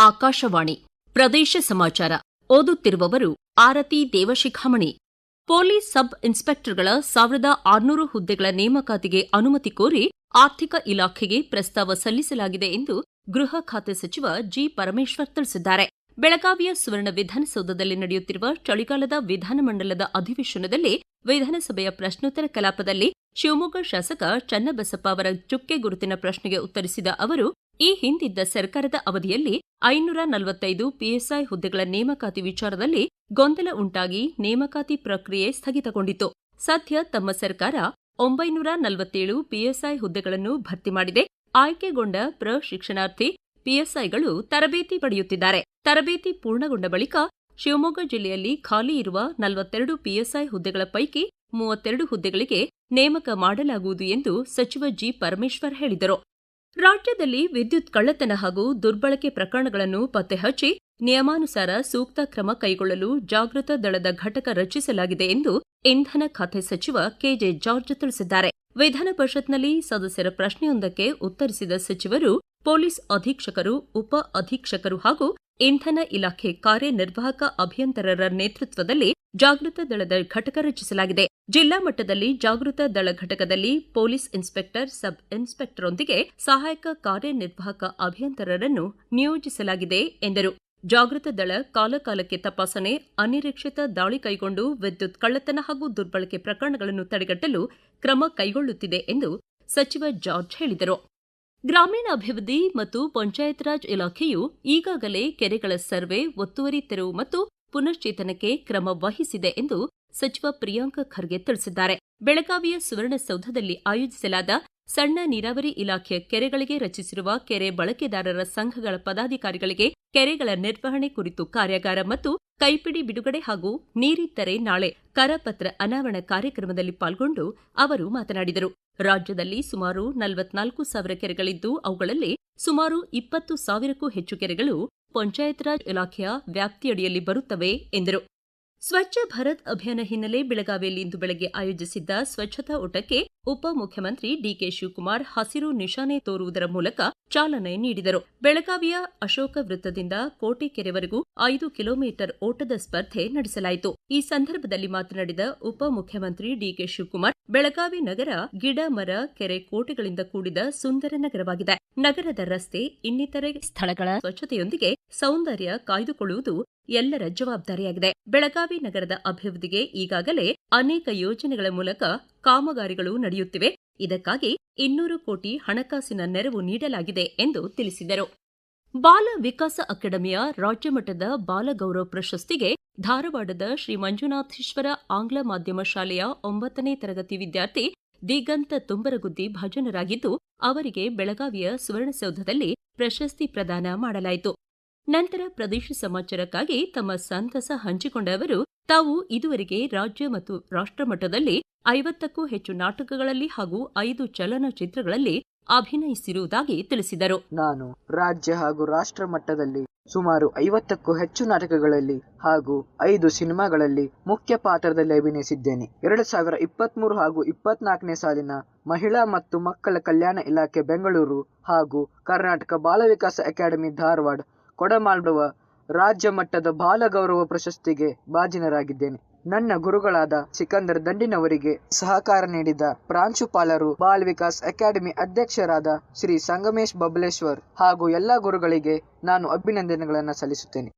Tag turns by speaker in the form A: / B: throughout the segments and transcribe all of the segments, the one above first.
A: ಆಕಾಶವಾಣಿ ಪ್ರದೇಶ ಸಮಾಚಾರ ಓದುತ್ತಿರುವವರು ಆರತಿ Devashikhamani. Police sub ಇನ್ಸ್ಪೆಕ್ಟರ್ಗಳ 1600 ಹುದ್ದೆಗಳ ನೇಮಕಾತಿಗೆ ಅನುಮತಿ ಕೋರಿ ಆರ್ಥಿಕ ಇಲಾಖೆಗೆ ಪ್ರಸ್ತಾವ ಸಲ್ಲಿಸಲಾಗಿದೆ ಎಂದು ಗೃಹ ಖಾತೆ ಸಚಿವ ಜಿ. ಪರಮೇಶ್ವರ್ ತಿಳಿಸಿದ್ದಾರೆ. ಬೆಳಗಾವಿಯ ಸುವರ್ಣ ವಿಧಾನಸೌಧದಲ್ಲಿ ನಡೆಯುತ್ತಿರುವ ಚಳಿಗಾಲದ ವಿಧಾನಮಂಡಲದ ಅಧಿವೇಶನದಲ್ಲಿ ವಿಧಾನಸಭೆಯ ಪ್ರಶ್ನೋತ್ತರ ಕಲಾಪದಲ್ಲಿ ಶಿವಮೊಗ್ಗ ಶಾಸಕ ಚನ್ನಬಸಪ್ಪ ಅವರ ಚುಕ್ಕೆ ಗುರುತಿನ ಪ್ರಶ್ನೆಗೆ ಉತ್ತರಿಸಿದ ಅವರು, ಈ ಹಿಂದಿದ್ದ ಸರ್ಕಾರದ ಅವಧಿಯಲ್ಲಿ 545 ಪಿಎಸ್ಐ ಹುದ್ದೆಗಳ ನೇಮಕಾತಿ ವಿಚಾರದಲ್ಲಿ ಗೊಂದಲ ಉಂಟಾಗಿ ನೇಮಕಾತಿ ಪ್ರಕ್ರಿಯೆ ಸ್ಥಗಿತಗೊಂಡಿತ್ತು. ಸದ್ಯ ತಮ್ಮ ಸರ್ಕಾರ 947 ಪಿಎಸ್ಐ ಹುದ್ದೆಗಳನ್ನು ಭರ್ತಿ ಮಾಡಿದೆ. ಆಯ್ಕೆಗೊಂಡ ಪ್ರಶಿಕ್ಷಣಾರ್ಥಿ ಪಿಎಸ್ಐಗಳು ತರಬೇತಿ ಪಡೆಯುತ್ತಿದ್ದಾರೆ. ತರಬೇತಿ ಪೂರ್ಣಗೊಂಡ ಬಳಿಕ ಶಿವಮೊಗ್ಗ ಜಿಲ್ಲೆಯಲ್ಲಿ ಖಾಲಿ ಇರುವ 42 ಪಿಎಸ್ಐ ಹುದ್ದೆಗಳ ಪೈಕಿ 32 ಹುದ್ದೆಗಳಿಗೆ ನೇಮಕ ಮಾಡಲಾಗುವುದು ಎಂದು ಸಚಿವ ಜಿ. ಪರಮೇಶ್ವರ್ ಹೇಳಿದರು. ರಾಜ್ಯದಲ್ಲಿ ವಿದ್ಯುತ್ ಕಳ್ಳತನ ಹಾಗೂ ದುರ್ಬಳಕೆ ಪ್ರಕರಣಗಳನ್ನು ಪತ್ತೆ ಹಚ್ಚಿ ನಿಯಮಾನುಸಾರ ಸೂಕ್ತ ಕ್ರಮ ಕೈಗೊಳ್ಳಲು ಜಾಗೃತ ದಳದ ಘಟಕ ರಚಿಸಲಾಗಿದೆ ಎಂದು ಇಂಧನ ಖಾತೆ ಸಚಿವ ಕೆಜೆ ಜಾರ್ಜ್ ತಿಳಿಸಿದ್ದಾರೆ. ವಿಧಾನ ಪರಿಷತ್ನಲ್ಲಿ ಸದಸ್ಯರ ಪ್ರಶ್ನೆಯೊಂದಕ್ಕೆ ಉತ್ತರಿಸಿದ ಸಚಿವರು, ಪೊಲೀಸ್ ಅಧೀಕ್ಷಕರು, ಉಪ ಅಧೀಕ್ಷಕರು ಹಾಗೂ ಇಂಧನ ಇಲಾಖೆ ಕಾರ್ಯನಿರ್ವಾಹಕ ಅಭಿಯಂತರರ ನೇತೃತ್ವದಲ್ಲಿ ಜಾಗೃತ ದಳದ ಘಟಕ ರಚಿಸಲಾಗಿದೆ. ಜಿಲ್ಲಾ ಮಟ್ಟದಲ್ಲಿ ಜಾಗೃತ ದಳ ಘಟಕದಲ್ಲಿ ಪೊಲೀಸ್ ಇನ್ಸ್ಪೆಕ್ಟರ್, ಸಬ್ ಇನ್ಸ್ಪೆಕ್ಟರ್ರೊಂದಿಗೆ ಸಹಾಯಕ ಕಾರ್ಯನಿರ್ವಾಹಕ ಅಭಿಯಂತರರನ್ನು ನಿಯೋಜಿಸಲಾಗಿದೆ ಎಂದರು. ಜಾಗೃತ ದಳ ಕಾಲಕಾಲಕ್ಕೆ ತಪಾಸಣೆ, ಅನಿರೀಕ್ಷಿತ ದಾಳಿ ಕೈಗೊಂಡು ವಿದ್ಯುತ್ ಕಳ್ಳತನ ಹಾಗೂ ದುರ್ಬಳಕೆ ಪ್ರಕರಣಗಳನ್ನು ತಡೆಗಟ್ಟಲು ಕ್ರಮ ಕೈಗೊಳ್ಳುತ್ತಿದೆ ಎಂದು ಸಚಿವ ಜಾರ್ಜ್ ಹೇಳಿದರು. ಗ್ರಾಮೀಣಾಭಿವೃದ್ಧಿ ಮತ್ತು ಪಂಚಾಯತ್ ರಾಜ್ ಇಲಾಖೆಯು ಈಗಾಗಲೇ ಕೆರೆಗಳ ಸರ್ವೆ, ಒತ್ತುವರಿ ತೆರವು ಮತ್ತು ಪುನಶ್ಚೇತನಕ್ಕೆ ಕ್ರಮ ವಹಿಸಿದೆ ಎಂದು ಸಚಿವ ಪ್ರಿಯಾಂಕ ಖರ್ಗೆ ತಿಳಿಸಿದ್ದಾರೆ. ಬೆಳಗಾವಿಯ ಸುವರ್ಣಸೌಧದಲ್ಲಿ ಆಯೋಜಿಸಲಾದ ಸಣ್ಣ ನೀರಾವರಿ ಇಲಾಖೆಯ ಕೆರೆಗಳಿಗೆ ರಚಿಸಿರುವ ಕೆರೆ ಬಳಕೆದಾರರ ಸಂಘಗಳ ಪದಾಧಿಕಾರಿಗಳಿಗೆ ಕೆರೆಗಳ ನಿರ್ವಹಣೆ ಕುರಿತು ಕಾರ್ಯಾಗಾರ ಮತ್ತು ಕೈಪಿಡಿ ಬಿಡುಗಡೆ ಹಾಗೂ ನೀರಿದ್ದರೆ ನಾಳೆ ಕರಪತ್ರ ಅನಾವರಣ ಕಾರ್ಯಕ್ರಮದಲ್ಲಿ ಪಾಲ್ಗೊಂಡು ಅವರು ಮಾತನಾಡಿದರು. ರಾಜ್ಯದಲ್ಲಿ ಸುಮಾರು 44,000 ಕೆರೆಗಳಿದ್ದು ಅವುಗಳಲ್ಲಿ ಸುಮಾರು 20,000ಕ್ಕೂ ಹೆಚ್ಚು ಕೆರೆಗಳು ಪಂಚಾಯತ್ ರಾಜ್ ಇಲಾಖೆಯ ವ್ಯಾಪ್ತಿಯಡಿಯಲ್ಲಿ ಬರುತ್ತವೆ ಎಂದರು. ಸ್ವಚ್ಛ ಭಾರತ್ ಅಭಿಯಾನ ಹಿನ್ನೆಲೆ ಬೆಳಗಾವಿಯಲ್ಲಿಂದು ಬೆಳಗ್ಗೆ ಆಯೋಜಿಸಿದ್ದ ಸ್ವಚ್ಛತಾ ಓಟಕ್ಕೆ ಉಪಮುಖ್ಯಮಂತ್ರಿ ಡಿಕೆ ಶಿವಕುಮಾರ್ ಹಸಿರು ನಿಶಾನೆ ತೋರುವುದರ ಮೂಲಕ ಚಾಲನೆ ನೀಡಿದರು. ಬೆಳಗಾವಿಯ ಅಶೋಕ ವೃತ್ತದಿಂದ ಕೋಟೆಕೆರೆವರೆಗೂ 5 ಕಿಲೋಮೀಟರ್ ಓಟದ ಸ್ಪರ್ಧೆ ನಡೆಸಲಾಯಿತು. ಈ ಸಂದರ್ಭದಲ್ಲಿ ಮಾತನಾಡಿದ ಉಪಮುಖ್ಯಮಂತ್ರಿ ಡಿಕೆ ಶಿವಕುಮಾರ್, ಬೆಳಗಾವಿ ನಗರ ಗಿಡ, ಮರ, ಕೆರೆ, ಕೋಟೆಗಳಿಂದ ಕೂಡಿದ ಸುಂದರ ನಗರವಾಗಿದೆ. ನಗರದ ರಸ್ತೆ, ಇನ್ನಿತರೆ ಸ್ಥಳಗಳ ಸ್ವಚ್ಛತೆಯೊಂದಿಗೆ ಸೌಂದರ್ಯ ಕಾಯ್ದುಕೊಳ್ಳುವುದು ಎಲ್ಲರ ಜವಾಬ್ದಾರಿಯಾಗಿದೆ. ಬೆಳಗಾವಿ ನಗರದ ಅಭಿವೃದ್ಧಿಗೆ ಈಗಾಗಲೇ ಅನೇಕ ಯೋಜನೆಗಳ ಮೂಲಕ ಕಾಮಗಾರಿಗಳು ನಡೆಯುತ್ತಿವೆ. ಇದಕ್ಕಾಗಿ 200 ಕೋಟಿ ಹಣಕಾಸಿನ ನೆರವು ನೀಡಲಾಗಿದೆ ಎಂದು ತಿಳಿಸಿದರು. ಬಾಲ ವಿಕಾಸ ಅಕಾಡೆಮಿಯ ರಾಜ್ಯಮಟ್ಟದ ಬಾಲ ಗೌರವ ಪ್ರಶಸ್ತಿಗೆ ಧಾರವಾಡದ ಶ್ರೀ ಮಂಜುನಾಥೇಶ್ವರ ಆಂಗ್ಲ ಮಾಧ್ಯಮ ಶಾಲೆಯ 9ನೇ ತರಗತಿ ವಿದ್ಯಾರ್ಥಿ ದಿಗಂತ ತುಂಬರಗುದ್ದಿ ಭಾಜನರಾಗಿದ್ದು, ಅವರಿಗೆ ಬೆಳಗಾವಿಯ ಸುವರ್ಣಸೌಧದಲ್ಲಿ ಪ್ರಶಸ್ತಿ ಪ್ರದಾನ ಮಾಡಲಾಯಿತು. ನಂತರ ಪ್ರದೇಶ ಸಮಾಚಾರಕ್ಕಾಗಿ ತಮ್ಮ ಸಂತಸ ಹಂಚಿಕೊಂಡ ಅವರು, ತಾವು ಇದುವರೆಗೆ ರಾಜ್ಯ ಮತ್ತು ರಾಷ್ಟ್ರಮಟ್ಟದಲ್ಲಿ 50ಕ್ಕೂ ಹೆಚ್ಚು ನಾಟಕಗಳಲ್ಲಿ ಹಾಗೂ 5 ಚಲನಚಿತ್ರಗಳಲ್ಲಿ ಅಭಿನಯಿಸಿರುವುದಾಗಿ ತಿಳಿಸಿದರು.
B: ನಾನು ರಾಜ್ಯ ಹಾಗೂ ರಾಷ್ಟ್ರ ಮಟ್ಟದಲ್ಲಿ ಸುಮಾರು 50ಕ್ಕೂ ಹೆಚ್ಚು ನಾಟಕಗಳಲ್ಲಿ ಹಾಗೂ 5 ಸಿನಿಮಾಗಳಲ್ಲಿ ಮುಖ್ಯ ಪಾತ್ರದಲ್ಲಿ ಅಭಿನಯಿಸಿದ್ದೇನೆ. 2023 ಹಾಗೂ 24ನೇ ಸಾಲಿನ ಮಹಿಳಾ ಮತ್ತು ಮಕ್ಕಳ ಕಲ್ಯಾಣ ಇಲಾಖೆ ಬೆಂಗಳೂರು ಹಾಗೂ ಕರ್ನಾಟಕ ಬಾಲ ವಿಕಾಸ ಅಕಾಡೆಮಿ ಧಾರವಾಡ ಕೊಡಮಾಡುವ ರಾಜ್ಯ ಮಟ್ಟದ ಬಾಲ ಗೌರವ ಪ್ರಶಸ್ತಿಗೆ ಭಾಜನರಾಗಿದ್ದೇನೆ. ನನ್ನ ಗುರುಗಳಾದ ಸಿಕಂದರ್ ದಂಡಿನವರಿಗೆ ಸಹಕಾರ ನೀಡಿದ ಪ್ರಾಂಶುಪಾಲರು, ಬಾಲ್ ವಿಕಾಸ್ ಅಕಾಡೆಮಿ ಅಧ್ಯಕ್ಷರಾದ ಶ್ರೀ ಸಂಗಮೇಶ್ ಬಬಲೇಶ್ವರ್ ಹಾಗೂ ಎಲ್ಲಾ ಗುರುಗಳಿಗೆ ನಾನು ಅಭಿನಂದನೆಗಳನ್ನು ಸಲ್ಲಿಸುತ್ತೇನೆ.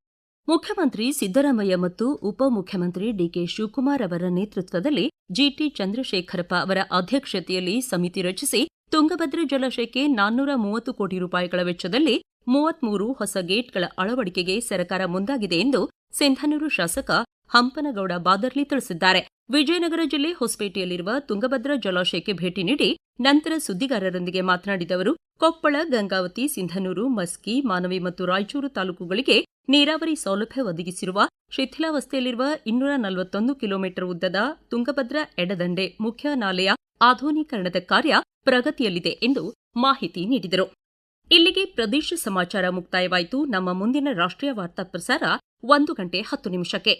A: ಮುಖ್ಯಮಂತ್ರಿ ಸಿದ್ದರಾಮಯ್ಯ ಮತ್ತು ಉಪಮುಖ್ಯಮಂತ್ರಿ ಡಿಕೆ ಶಿವಕುಮಾರ್ ಅವರ ನೇತೃತ್ವದಲ್ಲಿ ಜಿಟಿ ಚಂದ್ರಶೇಖರಪ್ಪ ಅವರ ಅಧ್ಯಕ್ಷತೆಯಲ್ಲಿ ಸಮಿತಿ ರಚಿಸಿ ತುಂಗಭದ್ರಾ ಜಲಾಶಯಕ್ಕೆ 430 ಕೋಟಿ ರೂಪಾಯಿಗಳ ವೆಚ್ಚದಲ್ಲಿ 33 ಹೊಸ ಗೇಟ್ಗಳ ಅಳವಡಿಕೆಗೆ ಸರ್ಕಾರ ಮುಂದಾಗಿದೆ ಎಂದು ಸಿಂಧನೂರು ಶಾಸಕ ಹಂಪನಗೌಡ ಬಾದರ್ಲಿ ತಿಳಿಸಿದ್ದಾರೆ. ವಿಜಯನಗರ ಜಿಲ್ಲೆ ಹೊಸಪೇಟೆಯಲ್ಲಿರುವ ತುಂಗಭದ್ರಾ ಜಲಾಶಯಕ್ಕೆ ಭೇಟಿ ನೀಡಿ ನಂತರ ಸುದ್ದಿಗಾರರೊಂದಿಗೆ ಮಾತನಾಡಿದ ಅವರು, ಕೊಪ್ಪಳ, ಗಂಗಾವತಿ, ಸಿಂಧನೂರು, ಮಸ್ಕಿ, ಮಾನವಿ ಮತ್ತು ರಾಯಚೂರು ತಾಲೂಕುಗಳಿಗೆ ನೀರಾವರಿ ಸೌಲಭ್ಯ ಒದಗಿಸಿರುವ ಶಿಥಿಲಾವಸ್ಥೆಯಲ್ಲಿರುವ 241 ಕಿಲೋಮೀಟರ್ ಉದ್ದದ ತುಂಗಭದ್ರಾ ಎಡದಂಡೆ ಮುಖ್ಯ ನಾಲೆಯ ಆಧುನೀಕರಣದ ಕಾರ್ಯ ಪ್ರಗತಿಯಲ್ಲಿದೆ ಎಂದು ಮಾಹಿತಿ ನೀಡಿದರು. ಇಲ್ಲಿಗೆ ಪ್ರದೇಶ ಸಮಾಚಾರ ಮುಕ್ತಾಯವಾಯಿತು. ನಮ್ಮ ಮುಂದಿನ ರಾಷ್ಟ್ರೀಯ ವಾರ್ತಾ ಪ್ರಸಾರ 1:10 ನಿಮಿಷಕ್ಕೆ.